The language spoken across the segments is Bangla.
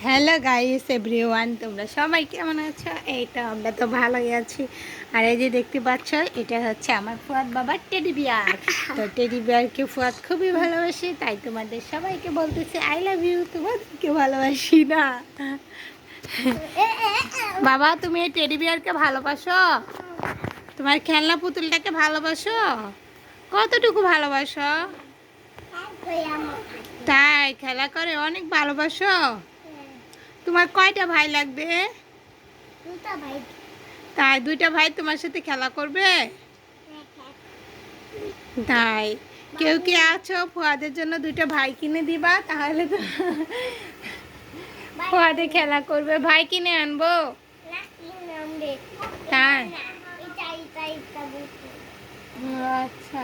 হ্যালো গাইস এভরিওয়ান, তোমরা সবাই কেমন আছো? এই তো আমরা তো ভালোই আছি। আর এই যে দেখতে পাচ্ছ, এটা হচ্ছে আমার ফুয়াদ বাবার টেডি বিয়ার। তো টেডি বিয়ারকে ফুয়াদ খুবই ভালোবাসি, তাই তোমাদের সবাইকে বলতেছি আই লাভ ইউ। তোমাদেরকে ভালোবাসি না বাবা? তুমি এই টেডি বিয়ারকে ভালোবাসো? তোমার খেলনা পুতুলটাকে ভালোবাসো? কতটুকু ভালোবাসো? তাই খেলা করে অনেক ভালোবাসো? তোমার কয়টা ভাই লাগবে? তাই দুইটা ভাই তোমার সাথে খেলা করবে? তাই কেউ কি আছো ফুয়াদের জন্য দুইটা ভাই কিনে দিবা? তাহলে তো ফুয়াদে খেলা করবে। ভাই কিনে আনবো? তাই আচ্ছা।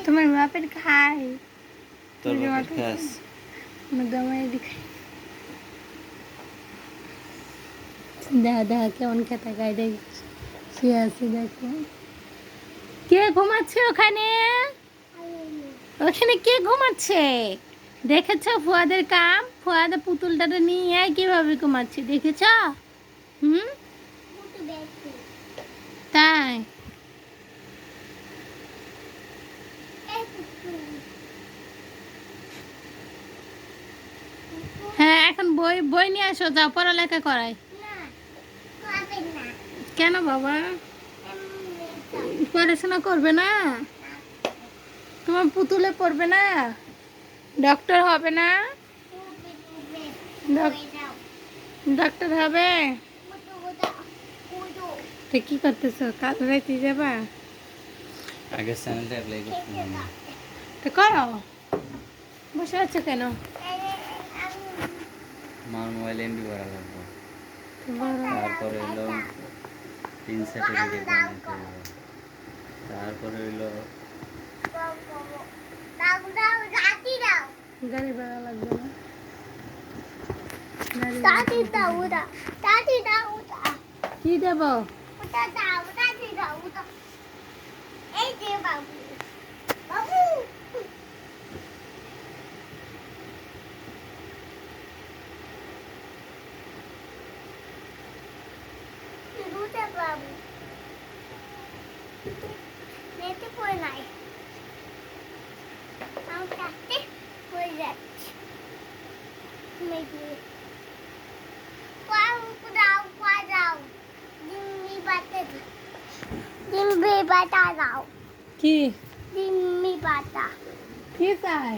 তোমার বাপের খাই, তোর বাপের খাস দাদা কেমন খেতে গায়ে দেখছি আছে। দেখো কে ঘুমাচ্ছে ওখানে, ওখানে কে ঘুমাচ্ছে? দেখেছ ফুয়াদের কাম? ফুয়াদের পুতুলটা নিয়ে কিভাবে ঘুমাচ্ছে দেখেছ? হুম, তাই হ্যাঁ, এখন বই বই নিয়ে আসো, যাও পড়ালেখা করাই। কেন বাবা, পড়াশোনা করবে না? তোমার পুতুলে পড়বে না? ডক্টর হবে না? ডক্টর হবে? তো কি করতেছো, কাল রাইতে যাবা? আগে চ্যানেলটা অ্যাপ্লাই করতে হবে। তো করো, বসে আছো কেন? আমার মোবাইল এমবি ভরা লাগবে, তারপরে হলো 3 সার্টিফিকেট বানাইতে হবে, তারপরে হলো গাড়ি ভাড়া লাগবে না? কি দেবো? কি কি চাই?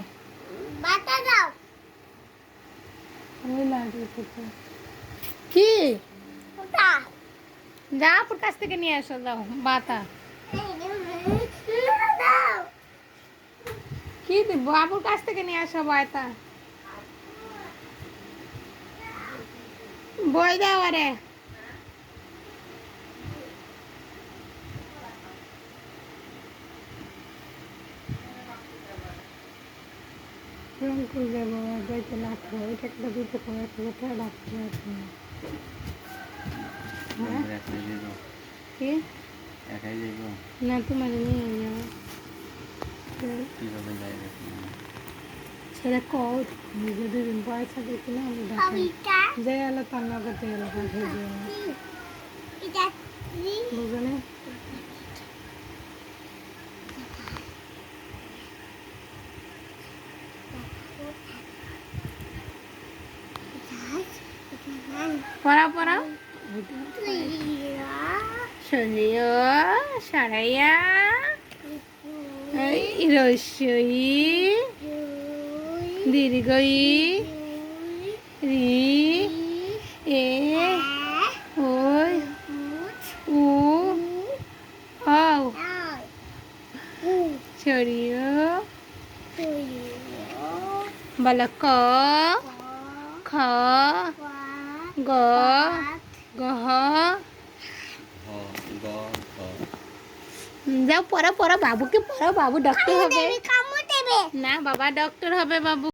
ওই লাগে কি? যা আপুর কাছ থেকে নিয়ে আসো, যাও বাতা। কি দিব? আপুর কাছ থেকে নিয়ে আসো বাতা। বই দাও আরে। রংপুর যাবো, বইতে লাগবে, ওইটা একটা দুটো করে একটা কথা রাখতে হবে। একাই যাইব, কি একাই যাইব, না তোমার নিয়ে যাও। কীভাবে যাইবে? সেটা কও, যদি পয়সা দেখি না আমি দেখাই যে এলো তার নগদে এলো পাঠিয়ে দিও, বুঝো না? পড়াও পড়াও। সরিয় সারাইয়া রসই দীর্ঘই রি এ ওই উ ও সরিয় বলো ক খ গ গহ হ গ ঘ যাও পড়া পড়া বাবুকে পড়াও, বাবু ডক্টর হবে না, বাবা ডক্টর হবে বাবু।